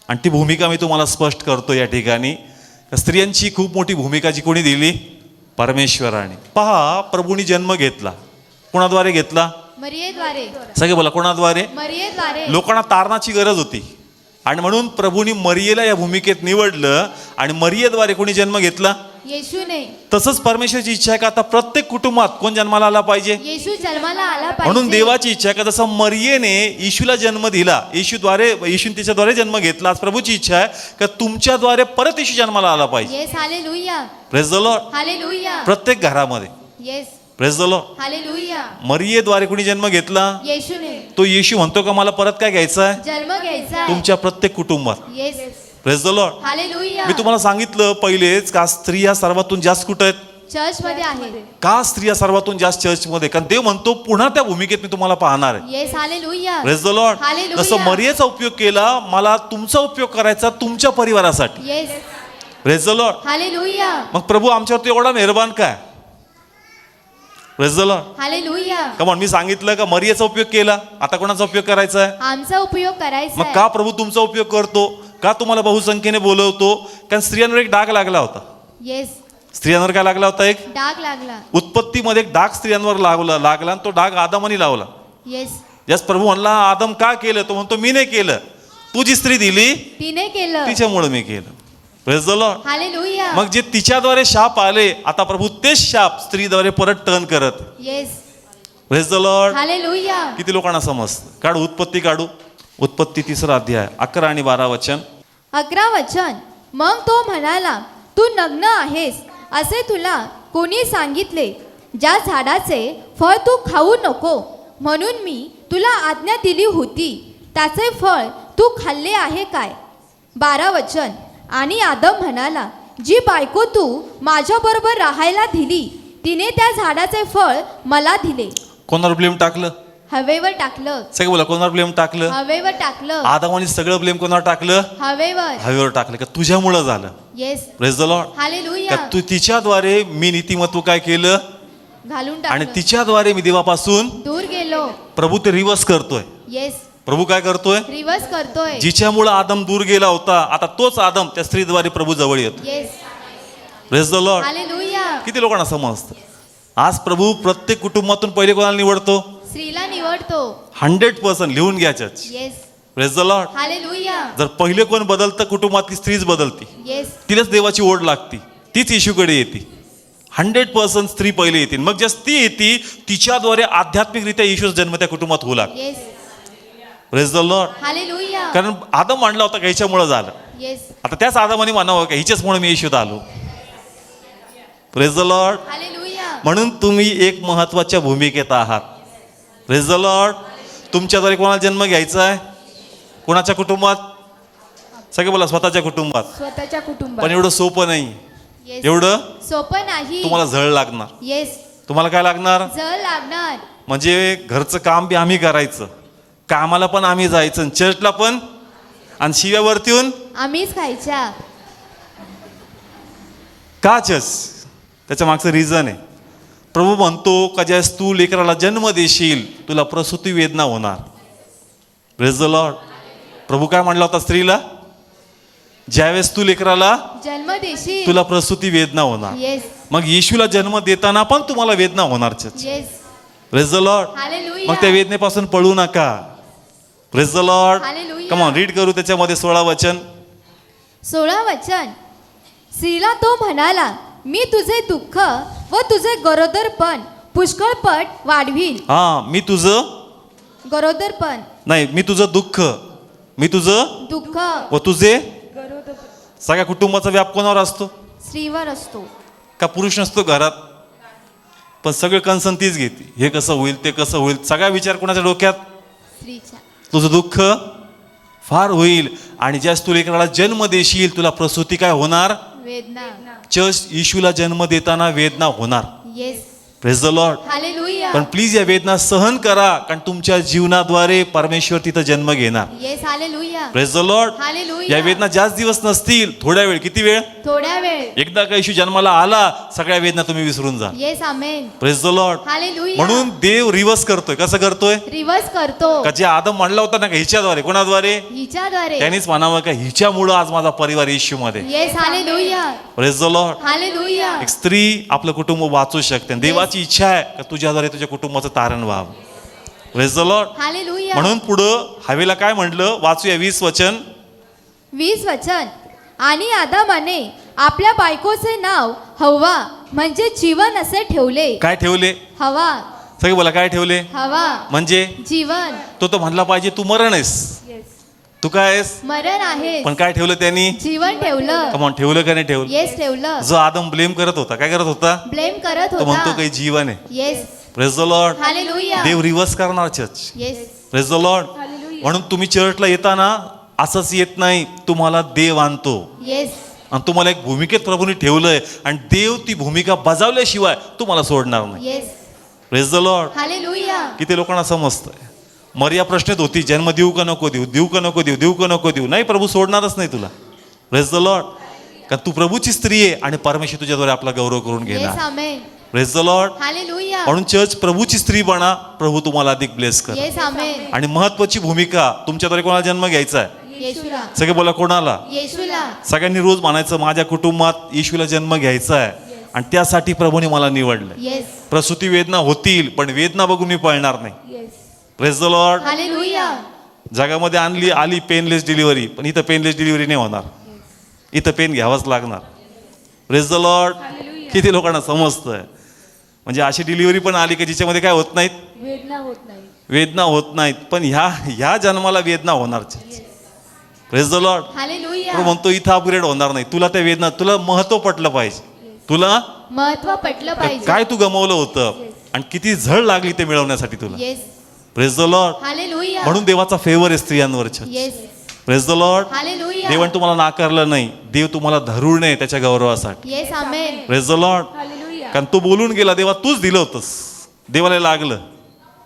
आणि ती भूमिका मी तुम्हाला स्पष्ट करतो या ठिकाणी. स्त्रियांची खूप मोठी भूमिका जी कोणी दिली. परमेश्वराने. पहा प्रभूंनी जन्म घेतला. कोणाद्वारे घेतला. मरियेद्वारे. सगळे बोला कोणाद्वारे. मरियेद्वारे. लोकांना तारणाची गरज होती आणि म्हणून प्रभूंनी मरियेला या भूमिकेत निवडलं आणि मरियेद्वारे कोणी जन्म घेतला. येशूने. तसंच परमेश्वराची इच्छा आहे का आता प्रत्येक कुटुंबात कोण जन्माला आला पाहिजे. येशू जन्माला आला पाहिजे. म्हणून देवाची इच्छा आहे का जसं मरियेने येशूला जन्म दिला, येशूने तिच्याद्वारे जन्म घेतला, आज प्रभूची इच्छा आहे का तुमच्याद्वारे परत येशू जन्माला आला पाहिजे. Yes hallelujah. Praise the lord. Hallelujah. प्रत्येक घरामध्ये. Yes. Praise the lord. Hallelujah. मरियेद्वारे कोणी जन्म घेतला. येशूने. तो येशू म्हणतो का मला परत काय घ्यायचं आहे. जन्म घ्यायचा. तुमच्या प्रत्येक कुटुंबात. Yes. Praise the lord. Hallelujah. मी तुम्हाला सांगितलं पहिलेच का स्त्रिया सर्वातून जास्त कुठं आहेत. चर्च मध्ये आहे. का स्त्रिया सर्वातून जास्त चर्चमध्ये, कारण देव म्हणतो पुन्हा त्या भूमिकेत मी तुम्हाला पाहणार आहे. Yes hallelujah. Praise the lord. Hallelujah. जसं मरियेचा उपयोग केला, मला तुमचा उपयोग करायचा तुमच्या परिवारासाठी. Yes. Praise the lord. Hallelujah. मग प्रभू आमच्यावरती एवढा मेहरबान काय. Praise the lord. Hallelujah. Come on, मी सांगितलं का मरियेचा उपयोग केला, आता कोणाचा उपयोग करायचा आहे. आमचा उपयोग करायचा मग का प्रभू तुमचा उपयोग करतो, का तुम्हाला बहुसंख्येने बोलवतो, कारण स्त्रियांवर एक डाग लागला होता. येस. स्त्रियांवर काय लागला होता. एक डाग लागला. उत्पत्तीमध्ये एक डाग स्त्रियांवर लागला आणि तो डाग आदमाने लावला. येस. यास प्रभू म्हणला आदम का केलं, तो म्हणतो मी नाही केलं, तू जी स्त्री दिली तिने केलं, तिच्यामुळे मी केलं. Praise the lord. हालेलुया. मग जे तिच्याद्वारे शाप आले, आता प्रभू तेच शाप स्त्रीद्वारे परत टर्न करत. Yes. Praise the lord. Hallelujah. किती लोकांना समजतं. काढू उत्पत्ती, काढू उत्पत्ती 3 अध्याय 11 आणि 12 वचन. 11 वचन. मग तो म्हणाला, तू नग्न आहेस असे तुला कोणी सांगितले. ज्या झाडाचे फळ तू खाऊ नको म्हणून मी तुला आज्ञा दिली होती, त्याचे फळ तू खाल्ले आहे काय. 12 वचन. आणि आदम म्हणाला, जी बायको तू माझ्याबरोबर राहायला दिली तिने त्या झाडाचे फळ मला दिले. कोणावर ब्लेम टाकलं. हवेवर टाकलं. सगळं बोला, कोणावर ब्लेम टाकलं. हवेवर टाकलं. आदमाने सगळं ब्लेम कोणावर टाकलं. हवेवर. हवेवर टाकलं का तुझ्यामुळं झालं. Yes. Praise the lord. Hallelujah. का तू तिच्याद्वारे मी नीतिमत्व काय केलं घालून आणि टाकलं. तिच्याद्वारे मी देवापासून दूर गेलो. प्रभू ते रिवर्स करतोय. येस. प्रभू काय करतोय. रिवर्स करतोय. जिच्यामुळे आदम दूर गेला होता, आता तोच आदम त्या स्त्रीद्वारे प्रभू जवळ येतो. Yes. Praise the lord. Hallelujah. किती लोकांना समजतं. आज प्रभू प्रत्येक कुटुंबातून पहिले कोणाला निवडतो. स्त्रीला निवडतो. 100% लिहून घ्या church. Yes. Praise the lord. Hallelujah. जर पहिले कोण बदलतं कुटुंबातली स्त्रीच बदलती. येस. तिलाच देवाची ओढ लागती, तीच येशूकडे येते. 100% स्त्री पहिले येतील, मग ज्या स्त्री येते तिच्याद्वारे आध्यात्मिकरित्या येशूचा जन्म त्या कुटुंबात होऊ लागला. Yes. Praise the lord. Hallelujah. कारण आदम मांडला होता का ह्याच्यामुळे झालं. येस. आता त्याच आदमाने म्हणावं का हिच्याचमुळे मी येशूत आलो. Praise the lord. हालेलुया. म्हणून तुम्ही एक महत्वाच्या भूमिकेत आहात. Praise the Lord. तुमच्याद्वारे कोणाला जन्म घ्यायचा आहे. कोणाच्या कुटुंबात. सगळे बोला स्वतःच्या कुटुंबात. स्वतःच्या कुटुंबात. पण एवढं सोपं नाही. येस. एवढं सोपं नाही. तुम्हाला झळ लागणार. येस. तुम्हाला काय लागणार. जळ लागणार. म्हणजे घरचं काम बी आम्ही करायचं, कामाला पण आम्ही जायचं, चर्चला पण, आणि शिव्यावरती येऊन आम्हीच खायच्या. का चर्च. त्याच्या मागचं रिझन आहे. प्रभू म्हणतो का ज्यावेळेस तू लेकराला जन्म देशील तुला प्रसूती वेदना होणार. Praise the Lord. प्रभू काय म्हणला होता स्त्रीला. ज्यावेळेस तू लेकराला जन्म देशील तुला प्रसूती वेदना होणार. येस. मग येशूला जन्म देताना पण तुम्हाला वेदना होणार. Church. Yes. Praise the lord. Hallelujah. मग त्या वेदनेपासून पळू नका. Praise the lord. Hallelujah. Come on read करू त्याच्यामध्ये 16 वचन. 16 वचन. स्त्रीला तो म्हणाला, मी तुझे दुःख व तुझे गरोदरपण पुष्कळपट वाढवील. हा, मी तुझं गरोदरपण नाही, मी तुझं दुःख, मी तुझं दुःख व तुझे. सगळ्या कुटुंबाचा व्याप कोणावर असतो. स्त्रीवर असतो. का पुरुष नसतो घरात. पण सगळे कन्सर्न तीच घेते. हे कसं होईल, ते कसं होईल, सगळा विचार कोणाच्या डोक्यात. स्त्रीच्या. तुझं दुःख फार होईल आणि ज्यास तू लेकराला जन्म देशील तुला प्रसूती काय होणार. वेदना. चर्च येशूला जन्म देताना वेदना होणार. Yes. Praise the lord. Hallelujah. पण प्लीज या वेदना सहन करा, कारण तुमच्या जीवनाद्वारे परमेश्वर तिथं जन्म घेणार. Yes. Hallelujah. Praise the lord. Hallelujah. या वेदना जास्त दिवस नसतील, थोड्या वेळ. किती वेळ. थोड्या वेळ. एकदा का येशू जन्माला आला सगळ्या वेदना तुम्ही विसरून जा. Yes. Amen. Praise the lord. Hallelujah. म्हणून देव रिवर्स करतोय. कसं करतोय. रिवर्स करतो. का जे आदम म्हणला होता ना का हिच्याद्वारे, कोणाद्वारे. हिच्याद्वारे. त्यांनीच म्हणावं का हिच्यामुळं आज माझा परिवार येशू मध्ये. Yes. Hallelujah. Praise the lord. Hallelujah. एक स्त्री आपलं कुटुंब वाचू शकते. देवाची इच्छा आहे का तुझ्याद्वारे तुझ्या कुटुंबाचं तारण व्हावं. Praise the lord. हालेलुया. म्हणून पुढं हवेला काय म्हटलं वाचूया 20 वचन. 20 वचन. आणि आदामाने आपल्या बायकोचे नाव हव्वा म्हणजे जीवन असे ठेवले. काय ठेवले? हवा. सगळे बोला, काय ठेवले? हवा म्हणजे जीवन. तो म्हणला पाहिजे तू मरण आहेस, तू काय आहेस? मरण आहे. पण काय ठेवलं त्यांनी? जीवन ठेवलं. कमॉन, ठेवलं का नाही ठेवलं? येस ठेवलं. जो आदम ब्लेम करत होता, काय करत होता? ब्लेम करत तो म्हणतो होता. काही जीवन आहे. Yes. Praise the lord. Hallelujah. देव रिव्हर्स करणार church. Yes. Praise the lord. म्हणून तुम्ही चर्चला येताना असंच येत नाही, तुम्हाला देव आणतो येस. आणि तुम्हाला एक भूमिकेत प्रभूने ठेवलंय आणि देव ती भूमिका बजावल्याशिवाय तुम्हाला सोडणार नाही. Yes. Praise the lord. Hallelujah. किती लोकांना समजतंय? मरिया प्रश्नित होती, जन्म देऊ का नको देऊ, देऊ का नको देऊ, देऊ का नको देऊ. नाही, प्रभू सोडणारच नाही तुला. Praise the Lord. कारण तू प्रभूची स्त्री आहे आणि परमेश्वर तुझ्याद्वारे आपला गौरव करून येस. घेणार. Amen. Praise the lord. Hallelujah. म्हणून चर्च प्रभूची स्त्री बना, प्रभू तुम्हाला अधिक ब्लेस कर. येस. आमेन. आणि महत्वाची भूमिका तुमच्याद्वारे कोणाला जन्म घ्यायचा आहे? येशूला. सगळे बोला, कोणाला? येशूला. सगळ्यांनी रोज म्हणायचं माझ्या कुटुंबात येशूला जन्म घ्यायचा आहे आणि त्यासाठी प्रभूने मला निवडलं. येस. प्रसूती वेदना होतील पण वेदना बघून मी पळणार नाही. Yes. Praise the lord. Hallelujah. जगामध्ये आली पेनलेस डिलिव्हरी, पण इथं पेनलेस डिलिव्हरी नाही होणार. इथं पेन घ्यावाच लागणार. Praise the Lord. किती लोकांना समजतंय? म्हणजे अशी डिलिव्हरी पण आली की जिच्यामध्ये काय होत नाहीत? वेदना होत नाही. वेदना होत नाहीत, पण ह्या जन्माला वेदना होणार. Praise the lord. हालेलुया. तो म्हणतो इथं अपग्रेड होणार नाही. तुला त्या वेदना, तुला महत्व पटलं पाहिजे. तुला महत्व पटलं पाहिजे. काय तू गमावलं होतं आणि किती झळ लागली ते मिळवण्यासाठी तुला. Yes. Praise the lord. Hallelujah. म्हणून देवाचा फेवर आहे स्त्रियांवर. Yes. Praise the lord. Hallelujah. देवाने तुम्हाला नाकारलं नाही, देव तुम्हाला धरून आहे त्याच्या गौरवासाठी. Yes. Amen. Praise the lord. Hallelujah. कारण तो बोलून गेला, देवा तूच दिलं होतंस. देवाला लागलं,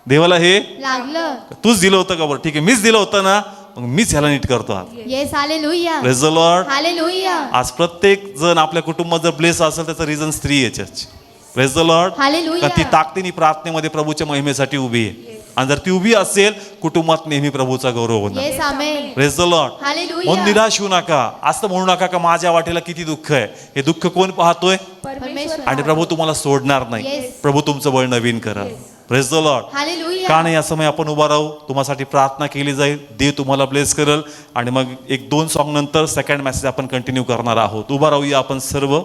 देवाला हे लागलं. तूच दिलं होतं का? बरं ठीक आहे, मीच दिलं होतं ना, मग मीच ह्याला नीट करतो. Yes. Hallelujah. Praise the lord. Hallelujah. आज प्रत्येक जण आपल्या कुटुंबात जर ब्लेस असेल त्याचं रिझन स्त्री आहे church. Praise the lord. Hallelujah. कारण ती ताकदीने प्रार्थनेमध्ये प्रभूच्या महिमेसाठी उभी आहे आणि जर ती उभी असेल कुटुंबात नेहमी प्रभूचा गौरव होणार. Yes. Amen. Praise the lord. Hallelujah. म्हणून निराश होऊ नका. असं म्हणू नका का माझ्या वाटेला किती दुःख आहे. हे दुःख कोण पाहतोय? परमेश्वर. आणि प्रभू तुम्हाला सोडणार नाही. Yes. प्रभू तुमचं बळ नवीन करा. Praise the lord. हालेलुया. का नाही या समय आपण उभा राहू, तुम्हासाठी प्रार्थना केली जाईल, देव तुम्हाला ब्लेस करेल आणि मग 1-2 सॉन्ग नंतर सेकंड मेसेज आपण कंटिन्यू करणार आहोत. उभा राहूया आपण सर्व.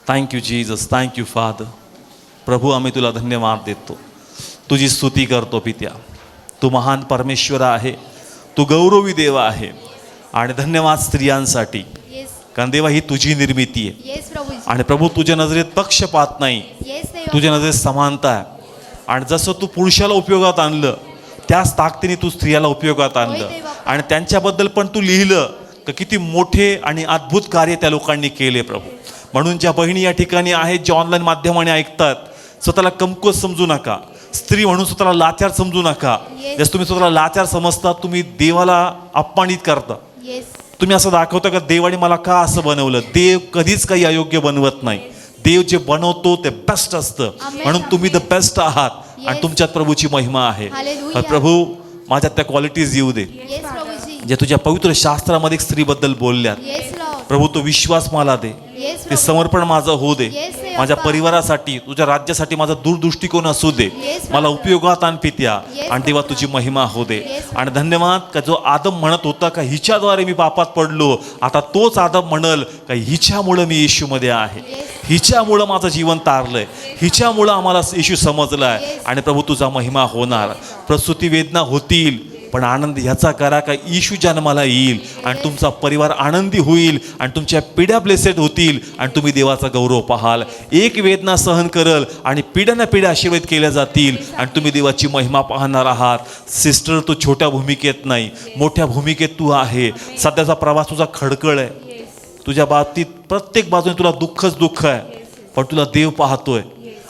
Thank you Jesus, thank you father. प्रभू आम्ही तुला धन्यवाद देतो, तुझी स्तुती करतो पित्या. तू महान परमेश्वर आहे, तू गौरवी देव आहे. आणि धन्यवाद स्त्रियांसाठी, येस. कारण देवा ही तुझी निर्मिती आहे. येस प्रभूजी. आणि प्रभू तुझ्या नजरेत पक्षपात नाही, येस देवा. तुझ्या नजरेत समानता आहे. आणि जसं तू पुरुषाला उपयोगात आणलं त्याच ताकदीने तू स्त्रियाला उपयोगात आणलं. होय देवा. आणि त्यांच्याबद्दल पण तू लिहिलं की किती मोठे आणि अद्भुत कार्य त्या लोकांनी केले प्रभू. म्हणून ज्या बहिणी या ठिकाणी आहेत, ज्या ऑनलाईन माध्यमाने ऐकतात, स्वतःला कमकुवत समजू नका. स्त्री म्हणून स्वतःला लाचार समजू नका. Yes. जसं तुम्ही स्वतःला लाचार समजता, तुम्ही देवाला अपमानित करता. येस. तुम्ही असं दाखवता का देवाने मला का असं बनवलं. देव कधीच काही अयोग्य बनवत नाही. देव जे बनवतो ते बेस्ट असतं. Amen. म्हणून तुम्ही द बेस्ट आहात आणि Yes. तुमच्यात प्रभूची महिमा आहे. Hallelujah. तर प्रभू माझ्यात त्या क्वालिटीज येऊ दे येस प्रभूजी. जे तुझ्या पवित्र शास्त्रामध्ये स्त्रीबद्दल बोलल्यात. Yes Lord. प्रभू तो विश्वास मला दे, येस ते प्रभू. समर्पण माझं होऊ दे. Yes, देवा. माझ्या परिवारासाठी, तुझ्या राज्यासाठी माझा दूरदृष्टिकोन असू दे. Yes, मला प्रभू. उपयोगात आण पित्या. Yes, आणि देवा प्रभू. तुझी महिमा होऊ दे. Yes, आणि धन्यवाद का जो आदम म्हणत होता का हिच्याद्वारे मी पापात पडलो, आता तोच आदम म्हणल का हिच्यामुळं मी येशूमध्ये आहे. Yes. हिच्यामुळं माझं जीवन तारलंय, हिच्यामुळं आम्हाला येशू समजलाय. Yes. आणि प्रभू तुझा महिमा होणार. प्रसूती वेदना होतील पण आनंद ह्याचा करा का येशू जन्माला येईल आणि तुमचा परिवार आनंदी होईल आणि तुमच्या पिढ्या ब्लेसेड होतील आणि तुम्ही देवाचा गौरव पाहाल. एक वेदना सहन करल आणि पिढ्याना पिढ्या आशीर्वाद केल्या जातील आणि तुम्ही देवाची महिमा पाहणार आहात. सिस्टर, तू छोट्या भूमिकेत नाही, मोठ्या भूमिकेत तू आहे. सध्याचा प्रवास तुझा खडकळ आहे. तुझ्या बाबतीत प्रत्येक बाजूने तुला दुःखच दुःख आहे, पण तुला देव पाहतोय.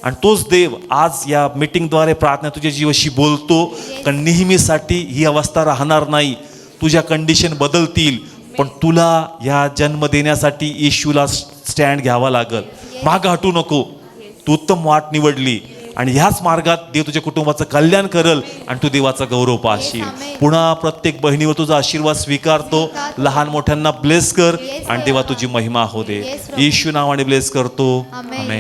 आणि तोच देव आज या मीटिंगद्वारे प्रार्थना तुझ्या जीवाशी बोलतो. कारण नेहमीसाठी ही अवस्था राहणार नाही. तुझ्या कंडिशन बदलतील, पण तुला या जन्म देण्यासाठी येशूला स्टँड घ्यावा लागल. मागं हटू नको. तू उत्तम वाट निवडली आणि ह्याच मार्गात देव तुझ्या कुटुंबाचं कल्याण करल आणि तू देवाचा गौरव पाहशील. पुन्हा प्रत्येक बहिणीवर तुझा आशीर्वाद स्वीकारतो. लहान मोठ्यांना ब्लेस कर आणि देवा तुझी महिमा होऊ दे. येशू नावाने ब्लेस करतो. आमेन.